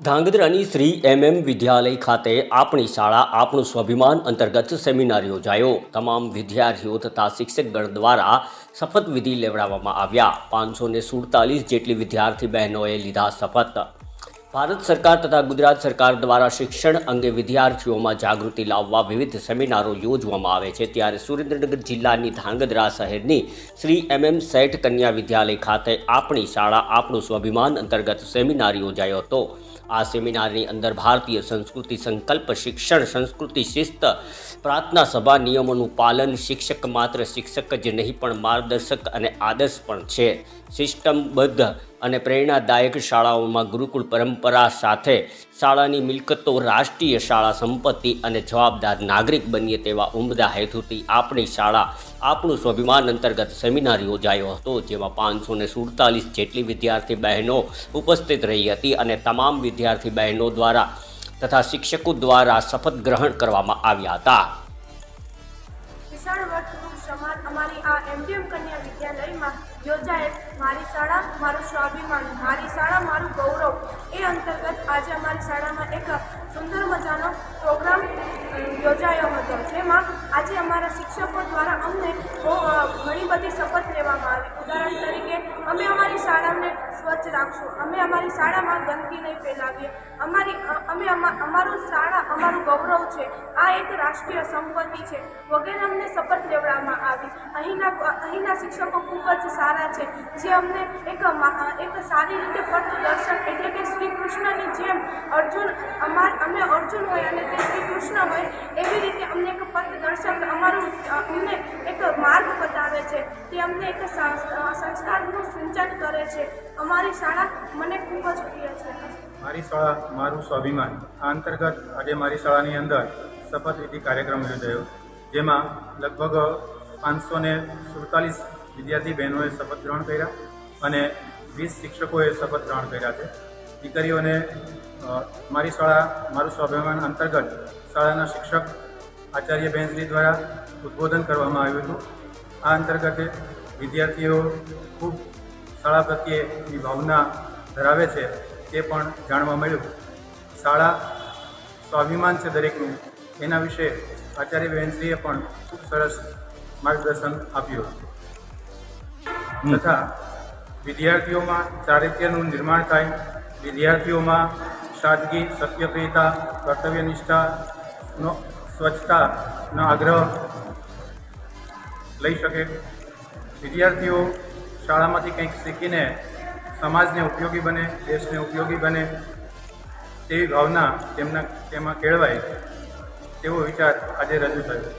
ધાંગધ્રાની શ્રી એમ વિદ્યાલય ખાતે આપણી શાળા આપણું સ્વાભિમાન અંતર્ગત સેમિનાર યોજાયો। તમામ વિદ્યાર્થીઓ તથા શિક્ષકગણ દ્વારા શપથવિધિ લેવડાવવામાં આવ્યા। 547 જેટલી વિદ્યાર્થી બહેનોએ લીધા શપથ। ભારત સરકાર તથા ગુજરાત સરકાર દ્વારા શિક્ષણ અંગે વિદ્યાર્થીઓમાં જાગૃતિ લાવવા વિવિધ સેમિનારો યોજવામાં આવે છે। ત્યારે સુરેન્દ્રનગર જિલ્લાની ધાંગધ્રા શહેરની શ્રી એમ શેઠ કન્યા વિદ્યાલય ખાતે આપણી શાળા આપણું સ્વાભિમાન અંતર્ગત સેમિનાર યોજાયો હતો। આ સેમિનારની અંદર ભારતીય સંસ્કૃતિ, સંકલ્પ, શિક્ષણ, સંસ્કૃતિ, શિસ્ત, પ્રાર્થના સભા, નિયમોનું પાલન, શિક્ષક માત્ર શિક્ષક જ નહીં પણ માર્ગદર્શક અને આદર્શ પણ છે। સિસ્ટમબદ્ધ અને પ્રેરણાદાયક શાળાઓમાં ગુરુકુળ પરંપરા સાથે શાળાની મિલકતો રાષ્ટ્રીય શાળા સંપત્તિ અને જવાબદાર નાગરિક બનીએ તેવા ઉમદા હેતુથી આપણી શાળા આપણું સ્વાભિમાન અંતર્ગત સેમિનાર યોજાયો હતો, જેમાં 547 જેટલી વિદ્યાર્થી બહેનો ઉપસ્થિત રહી હતી અને તમામ વિદ્યાર્થી બહેનો દ્વારા તથા શિક્ષકો દ્વારા શપથ ગ્રહણ કરવામાં આવ્યા હતા। વિશાળ વર્ગનું સમાન અમારી આ એમડીએમ કન્યા વિદ્યાલયમાં યોજાયેલ મારી શાળા મારું સ્વાભિમાન, મારી શાળા મારું ગૌરવ એ અંતર્ગત આજે અમારી શાળામાં એક સુંદર મજાનો પ્રોગ્રામ યોજાયો હતો, જેમાં આજે અમારા શિક્ષકો દ્વારા અમને ઘણી બધી શપથ લેવામાં આવી। ઉદાહરણ તરીકે અમે અમારી શાળાને સ્વચ્છ રાખશું, અમે અમારી શાળામાં ગંદકી નહીં ફેલાવીએ, અમારું શાળા અમારું ગૌરવ છે, આ એક રાષ્ટ્રીય સંપત્તિ છે વગેરે અમને શપથ લેવડાવવામાં આવી। અહીંના શિક્ષકો ખૂબ જ સારા છે, જે અમને એક સારી રીતે પથદર્શન એટલે કે શ્રી કૃષ્ણની જેમ અમે અર્જુન હોય અને તે શ્રી કૃષ્ણ હોય એવી રીતે અમને એક પથદર્શક અમને એક માર્ગ બતાવે છે, તે અમને એક સંસ્કારનું સિંચન કરે છે। અમારી શાળા મને ખૂબ જ પ્રિય છે। મારી શાળા મારું સ્વાભિમાન આ અંતર્ગત આજે મારી શાળાની અંદર શપથવિધિ કાર્યક્રમ યોજાયો, જેમાં લગભગ 547 વિદ્યાર્થી બહેનોએ શપથ ગ્રહણ કર્યા અને 20 શિક્ષકોએ શપથ ગ્રહણ કર્યા છે। દીકરીઓને મારી શાળા મારું સ્વાભિમાન અંતર્ગત શાળાના શિક્ષક આચાર્ય બહેનશ્રી દ્વારા ઉદ્બોધન કરવામાં આવ્યું હતું। આ અંતર્ગત વિદ્યાર્થીઓ ખૂબ શાળા પ્રત્યેની ભાવના ધરાવે છે તે પણ જાણવા મળ્યું। શાળા સ્વાભિમાન છે દરેકનું, એના વિશે આચાર્ય બહેનશ્રીએ પણ ખૂબ સરસ માર્ગદર્શન આપ્યું તથા વિદ્યાર્થીઓમાં ચારિત્ર્યનું નિર્માણ થાય, વિદ્યાર્થીઓમાં સાદગી, સત્યપ્રિયતા, કર્તવ્યનિષ્ઠાનો સ્વચ્છતાનો આગ્રહ લઈ શકે, વિદ્યાર્થીઓ શાળામાંથી કંઈક શીખીને સમાજને ઉપયોગી બને, દેશને ઉપયોગી બને તેવી ભાવના તેમાં કેળવાય તેવો વિચાર આજે રજૂ થયો।